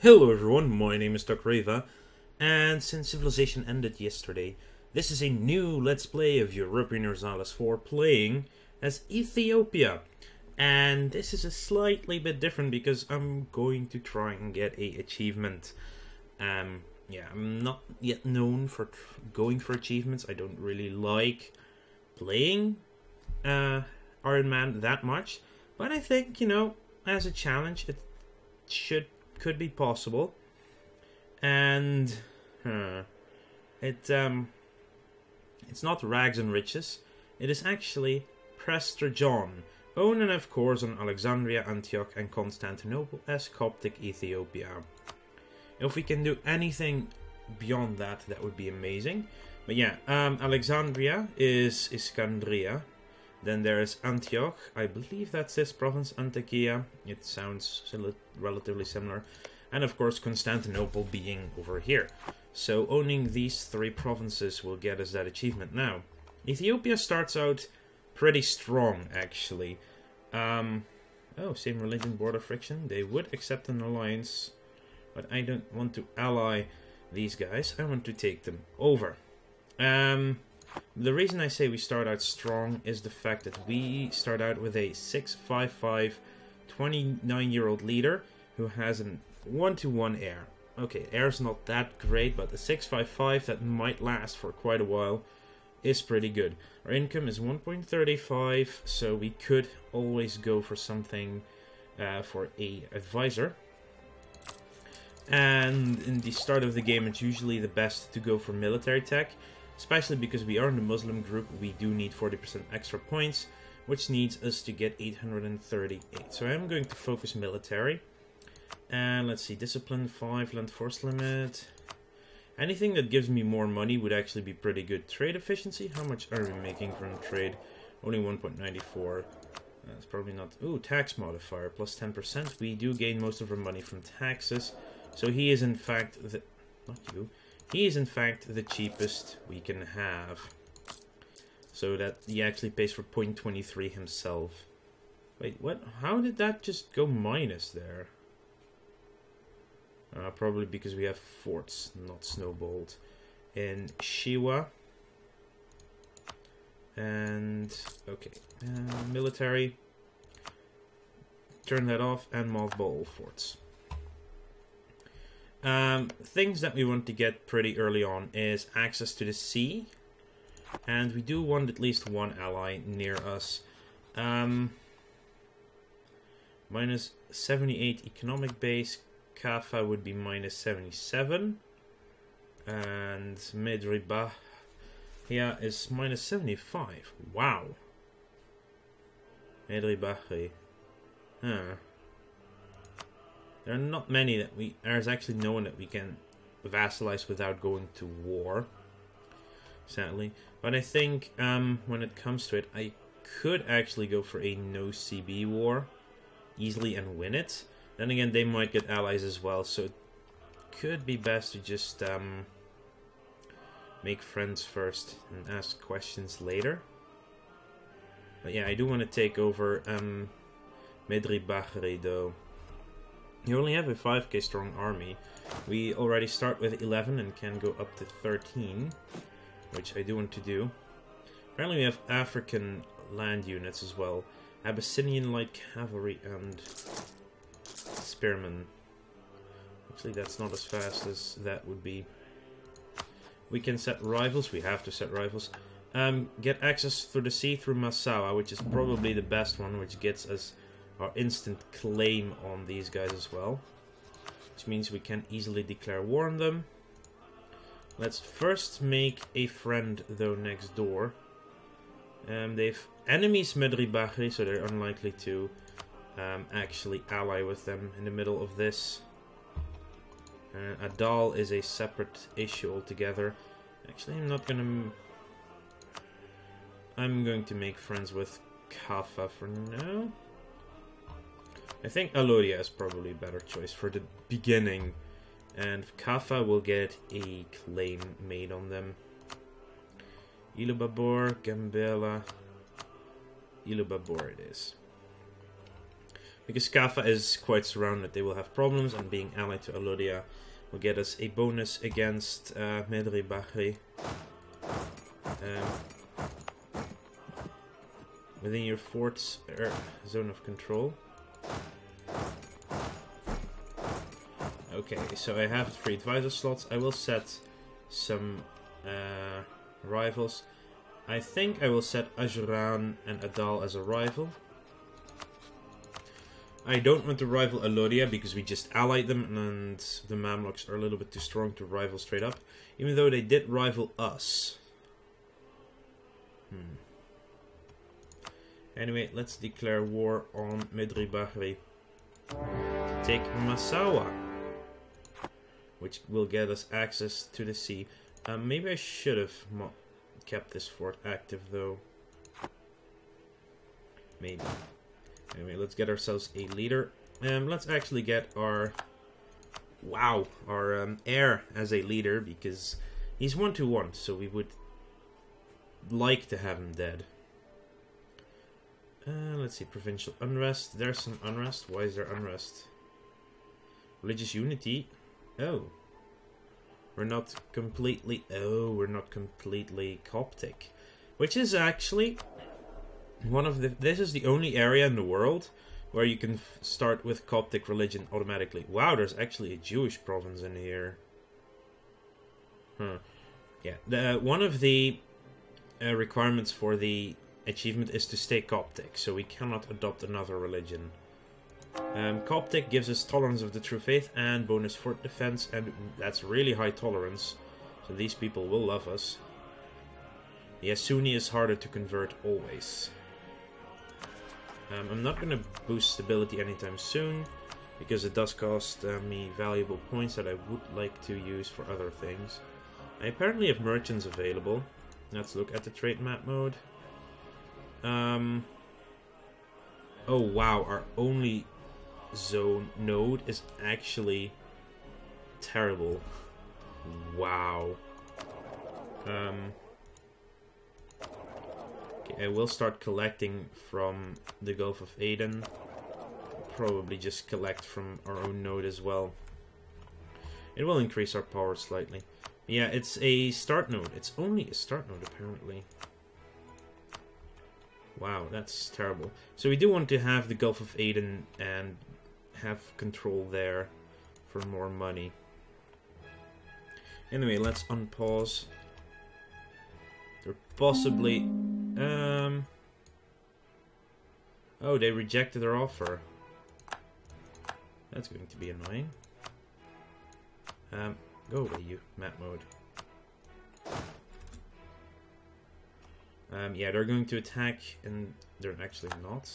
Hello everyone, my name is Doc Reva, and since Civilization ended yesterday, this is a new Let's Play of Europa Universalis 4 playing as Ethiopia. And this is a slightly bit different because I'm going to try and get a achievement. Yeah, I'm not yet known for going for achievements. I don't really like playing Iron Man that much, but I think, you know, as a challenge, it could be possible. And it's not Rags and Riches. It is actually Prester John, owned and of course on Alexandria, Antioch and Constantinople as Coptic Ethiopia. If we can do anything beyond that, that would be amazing. But yeah, Alexandria is Iskandria. Then there is Antioch. I believe that's this province, Antakya. It sounds relatively similar. And of course Constantinople being over here. So owning these three provinces will get us that achievement. Now, Ethiopia starts out pretty strong, actually. Oh, same religion, border friction. They would accept an alliance, but I don't want to ally these guys. I want to take them over. The reason I say we start out strong is the fact that we start out with a 655 29-year-old leader who has a 1-to-1 heir. Okay, heir's not that great, but the 655 that might last for quite a while is pretty good. Our income is 1.35, so we could always go for something for a advisor. And in the start of the game, it's usually the best to go for military tech. Especially because we are in the Muslim group, we do need 40% extra points, which needs us to get 838. So I'm going to focus military. And let's see, discipline 5, land force limit. Anything that gives me more money would actually be pretty good. Trade efficiency, how much are we making from trade? Only 1.94. That's probably not... Ooh, tax modifier, plus 10%. We do gain most of our money from taxes. So he is in fact the... Not you. He is in fact the cheapest we can have. So that he actually pays for 0.23 himself. Wait, what? How did that just go minus there? Probably because we have forts, not snowballed. In Shiwa. And, okay. Military. Turn that off and mothball all forts. Things that we want to get pretty early on is access to the sea. And we do want at least one ally near us. Minus 78 economic base. Kaffa would be minus 77. And Medribah here is minus 75. Wow. Medribah. Huh. There are not many that there's actually no one that we can vassalize without going to war, sadly. But I think when it comes to it, I could actually go for a no CB war easily and win it. Then again, they might get allies as well, so it could be best to just make friends first and ask questions later. But yeah, I do want to take over Medribah though. You only have a 5k strong army. We already start with 11 and can go up to 13, which I do want to do. Apparently we have African land units as well. Abyssinian light cavalry and spearmen. Actually, that's not as fast as that would be. We can set rivals. We have to set rivals. Get access through the sea through Massawa, which is probably the best one, which gets us our instant claim on these guys as well, which means we can easily declare war on them. Let's first make a friend though next door. They've enemies Medribah, so they're unlikely to actually ally with them in the middle of this. Adal is a separate issue altogether. Actually, I'm going to make friends with Kaffa for now. I think Alodia is probably a better choice for the beginning. And Kaffa will get a claim made on them. Ilubabor, Gambela. Ilubabor it is. Because Kaffa is quite surrounded, they will have problems, and being allied to Alodia will get us a bonus against Medri Bahri. Within your fort's zone of control. Okay, so I have 3 advisor slots. I will set some rivals. I think I will set Ajuran and Adal as a rival. I don't want to rival Alodia because we just allied them and the Mamluks are a little bit too strong to rival straight up. Even though they did rival us. Anyway, let's declare war on Medri Bahri. Take Massawa. Which will get us access to the sea. Maybe I should have kept this fort active though. Maybe. Anyway, let's get ourselves a leader. Let's actually get our... Wow! Our heir as a leader, because he's 1-1, so we would like to have him dead. Let's see, provincial unrest. There's some unrest. Why is there unrest? Religious unity. Oh. We're not completely... Oh, we're not completely Coptic. Which is actually... one of the... This is the only area in the world where you can start with Coptic religion automatically. Wow, there's actually a Jewish province in here. Huh. Yeah, one of the requirements for the achievement is to stay Coptic, so we cannot adopt another religion. Coptic gives us tolerance of the true faith and bonus fort defense, and that's really high tolerance, so these people will love us. Yeah, Sunni is harder to convert always. I'm not going to boost stability anytime soon, because it does cost me valuable points that I would like to use for other things. I apparently have merchants available. Let's look at the trade map mode. Oh wow, our only zone node is actually terrible. Wow. Okay, I will start collecting from the Gulf of Aden. Probably just collect from our own node as well. It will increase our power slightly. Yeah, it's a start node. It's only a start node apparently. Wow, that's terrible. So we do want to have the Gulf of Aden and have control there for more money. Anyway, let's unpause. They're possibly... Oh, they rejected our offer. That's going to be annoying. Go away, you. Map mode. Yeah, they're going to attack, and they're actually not.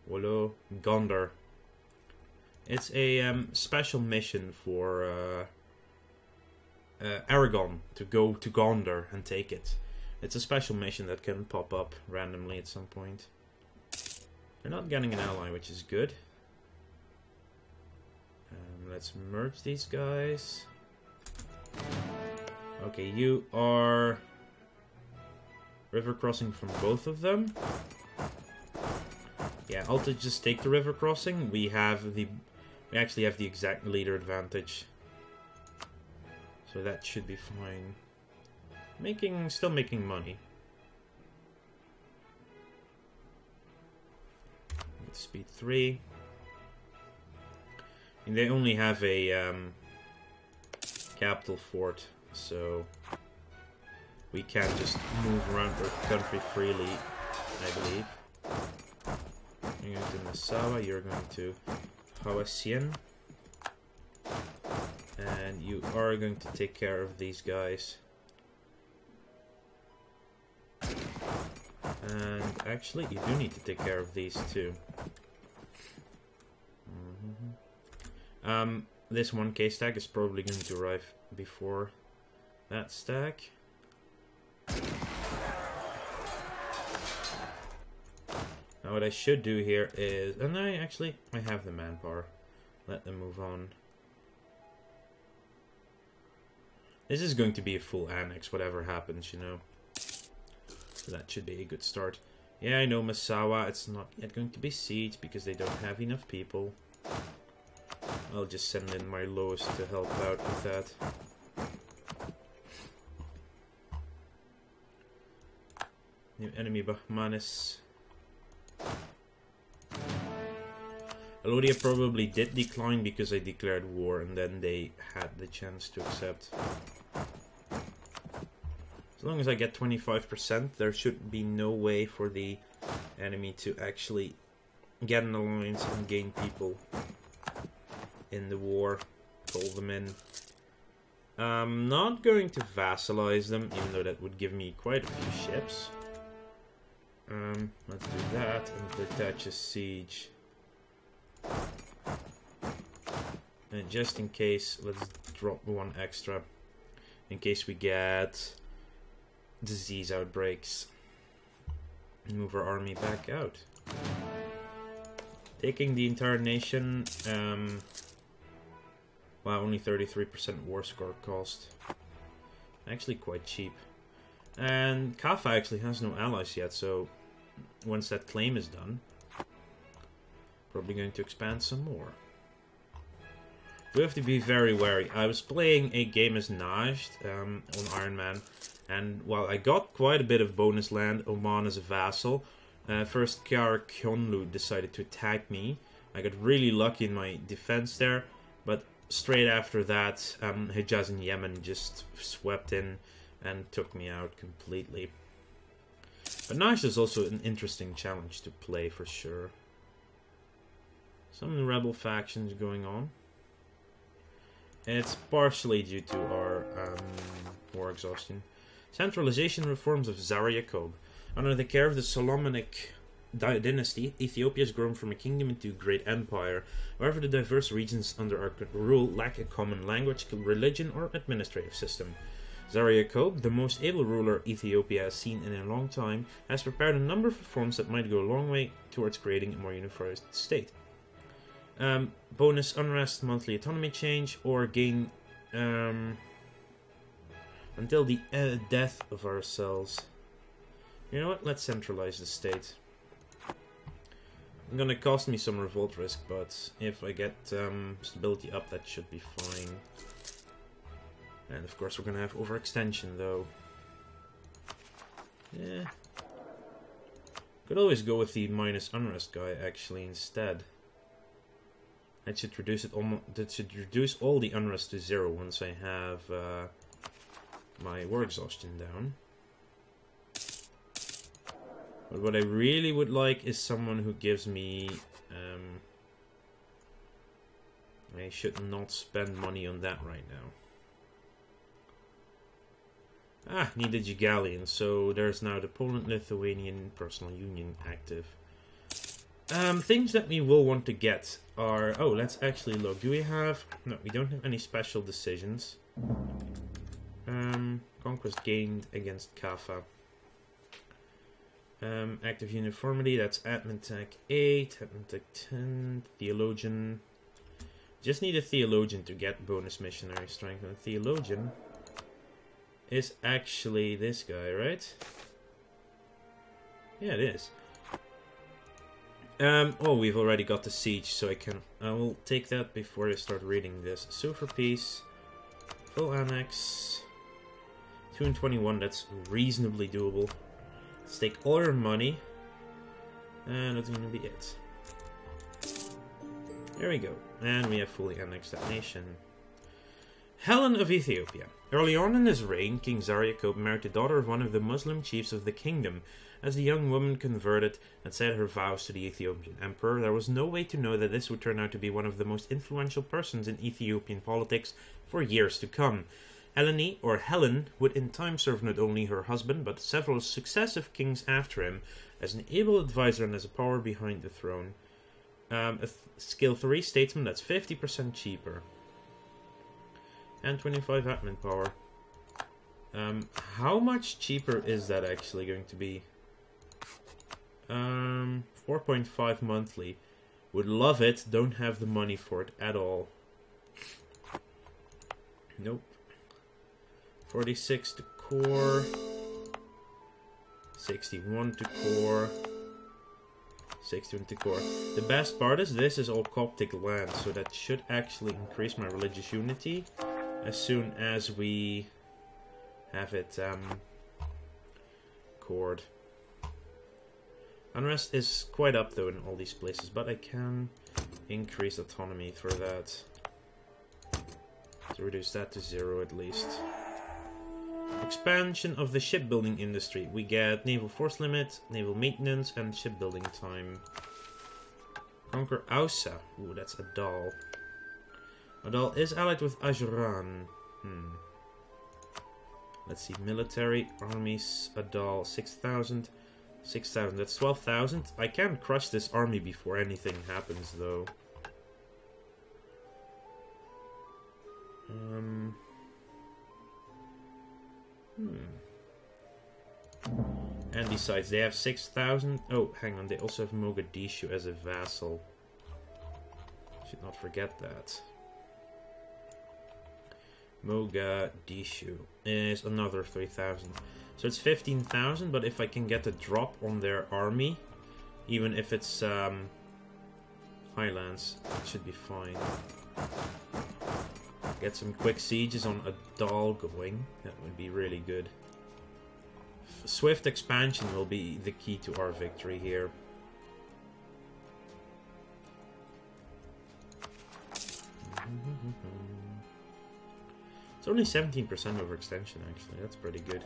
Wolo Gondar. It's a special mission for Aragon to go to Gondar and take it. It's a special mission that can pop up randomly at some point. They're not getting an ally, which is good. Let's merge these guys. Okay, you are river crossing from both of them. Yeah, I'll just take the river crossing. We actually have the exact leader advantage. So that should be fine. Still making money. Speed 3. And they only have a capital fort, so we can't just move around our country freely, I believe. You're going to Massawa, you're going to Hawasien. And you are going to take care of these guys. And actually, you do need to take care of these too. This 1k stack is probably going to arrive before that stack. Now what I should do here is... And I have the manpower. Let them move on. This is going to be a full annex, whatever happens, you know. So that should be a good start. Yeah, I know Masawa, it's not yet going to be siege because they don't have enough people. I'll just send in my lowest to help out with that. New enemy Bahmanis. Alodia probably did decline because I declared war and then they had the chance to accept. As long as I get 25%, there should be no way for the enemy to actually get an alliance and gain people in the war. Pull them in. I'm not going to vassalize them, even though that would give me quite a few ships. Let's do that and detach a siege. And just in case, let's drop one extra. In case we get disease outbreaks. And move our army back out. Taking the entire nation. Wow, only 33% war score cost. Actually quite cheap. And Kaffa actually has no allies yet, so once that claim is done, probably going to expand some more. We have to be very wary. I was playing a game as Najd on Iron Man, and while I got quite a bit of bonus land, Oman as a vassal, first Kiara Kyonlu decided to attack me. I got really lucky in my defense there, but straight after that, Hijaz and Yemen just swept in and took me out completely. But Najd is also an interesting challenge to play for sure. Some rebel factions going on. It's partially due to our war exhaustion. Centralization reforms of Zara Yaqob. Under the care of the Solomonic dynasty, Ethiopia has grown from a kingdom into a great empire. However, the diverse regions under our rule lack a common language, religion, or administrative system. Zara Yaqob, the most able ruler Ethiopia has seen in a long time, has prepared a number of reforms that might go a long way towards creating a more unified state. Bonus unrest, monthly autonomy change, or gain until the death of ourselves. You know what? Let's centralize the state. It's gonna cost me some revolt risk, but if I get stability up, that should be fine. And of course we're gonna have overextension though. Yeah. Could always go with the minus unrest guy actually instead. That should reduce it almost. That should reduce all the unrest to 0 once I have my war exhaustion down. But what I really would like is someone who gives me. I should not spend money on that right now. Ah, need a Jigalian, so there's now the Poland-Lithuanian personal union active. Things that we will want to get are... Oh, let's actually look. Do we have... No, we don't have any special decisions. Conquest gained against Kaffa. Active uniformity, that's Admin Tech 8, Admin Tech 10, Theologian. Just need a Theologian to get bonus missionary strength. And a Theologian is actually this guy, right? Yeah, it is. Oh, we've already got the siege, so I will take that before I start reading this. Sue for peace, full annex, 2 and 21, that's reasonably doable. Let's take all our money, and that's gonna be it. There we go, and we have fully annexed that nation. Helen of Ethiopia. Early on in his reign, King Zara Yaqob married the daughter of one of the Muslim chiefs of the kingdom. As the young woman converted and said her vows to the Ethiopian emperor, there was no way to know that this would turn out to be one of the most influential persons in Ethiopian politics for years to come. Eleni, or Helen, would in time serve not only her husband, but several successive kings after him, as an able advisor and as a power behind the throne. Skill 3 statesman, that's 50% cheaper. And 25 admin power. How much cheaper is that actually going to be? 4.5 monthly. Would love it, don't have the money for it at all. Nope. 46 to core. 61 to core. 61 to core. The best part is this is all Coptic land, so that should actually increase my religious unity as soon as we have it cored. Unrest is quite up though in all these places, but I can increase autonomy for that. To reduce that to 0 at least. Expansion of the shipbuilding industry. We get naval force limit, naval maintenance, and shipbuilding time. Conquer Ausa. Ooh, that's Adal. Adal is allied with Ajuran. Let's see. Military, armies, Adal, 6,000. 6,000. That's 12,000. I can crush this army before anything happens, though. And besides, they have 6,000. Oh, hang on. They also have Mogadishu as a vassal. Should not forget that. Mogadishu is another 3,000. So it's 15,000, but if I can get a drop on their army, even if it's Highlands, it should be fine. Get some quick sieges on Adal going, that would be really good. Swift expansion will be the key to our victory here. It's only 17% overextension actually, that's pretty good.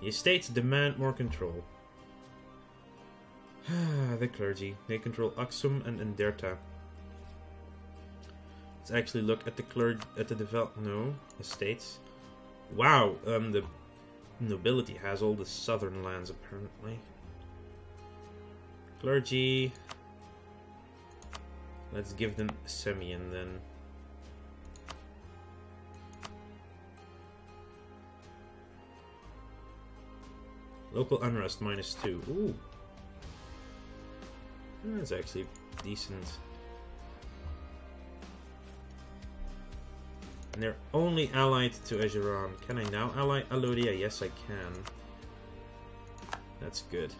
The estates demand more control. The clergy. They control Aksum and Enderta. Let's actually look at the estates. Wow, the nobility has all the southern lands apparently. Clergy. Let's give them Semyon then. Local unrest -2. Ooh. That's actually decent. And they're only allied to Ajuran. Can I now ally Alodia? Yes, I can. That's good.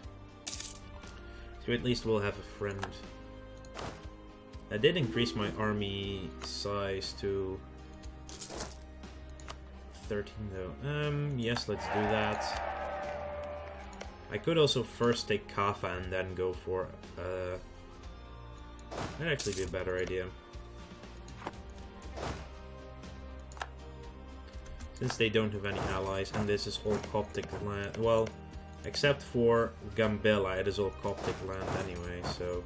So at least we'll have a friend. I did increase my army size to 13 though. Yes, let's do that. I could also first take Kaffa and then go for... that'd actually be a better idea. Since they don't have any allies, and this is all Coptic land. Well, except for Gambela, it is all Coptic land anyway, so...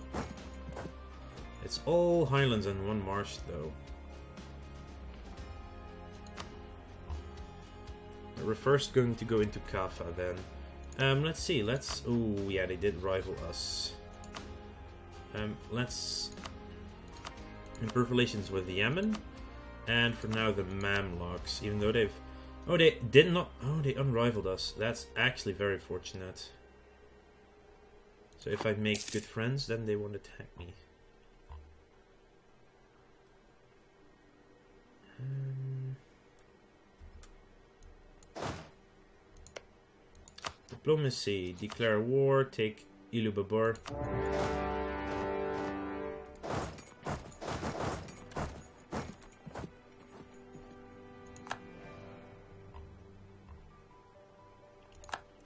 It's all highlands and one marsh, though. We're first going to go into Kaffa, then. Let's see, ooh, yeah, they did rival us. Let's improve relations with Yemen. And for now, the Mamluks, even though they've... Oh, they did not... Oh, they unrivaled us. That's actually very fortunate. So if I make good friends, then they won't attack me. Diplomacy. Declare war. Take Ilubabur.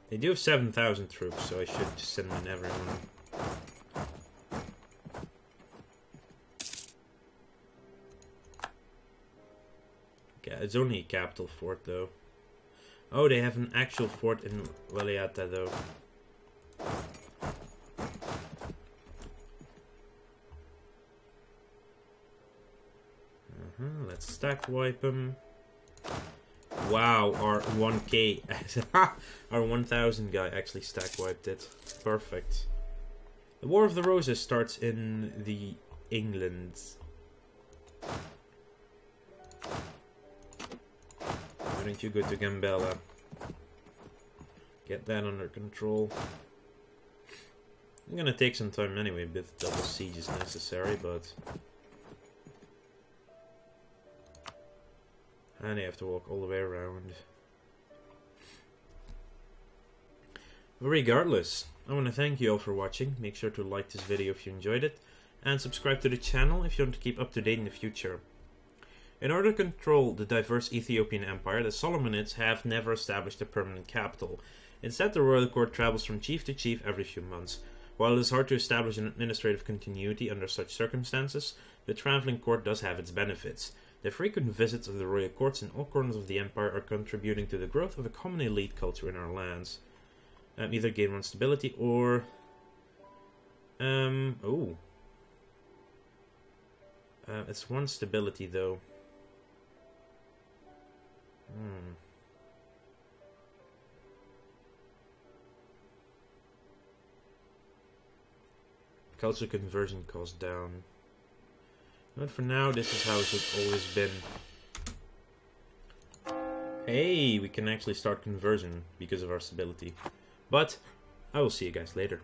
They do have 7,000 troops, so I should just send in everyone. Okay, it's only a capital fort, though. Oh, they have an actual fort in Waliata, though. Let's stack wipe them. Wow, our 1k, our 1000 guy actually stack wiped it. Perfect. The War of the Roses starts in the England. Why don't you go to Gambela? Get that under control. I'm gonna take some time anyway, with double siege is necessary, but... And they have to walk all the way around. Regardless, I want to thank you all for watching. Make sure to like this video if you enjoyed it, and subscribe to the channel if you want to keep up to date in the future. In order to control the diverse Ethiopian Empire, the Solomonids have never established a permanent capital. Instead, the royal court travels from chief to chief every few months. While it is hard to establish an administrative continuity under such circumstances, the traveling court does have its benefits. The frequent visits of the royal courts in all corners of the empire are contributing to the growth of a common elite culture in our lands. Either gain 1 stability or... it's 1 stability though. Culture conversion cost down. But for now, this is how it's always been. Hey, we can actually start conversion because of our stability. But I will see you guys later.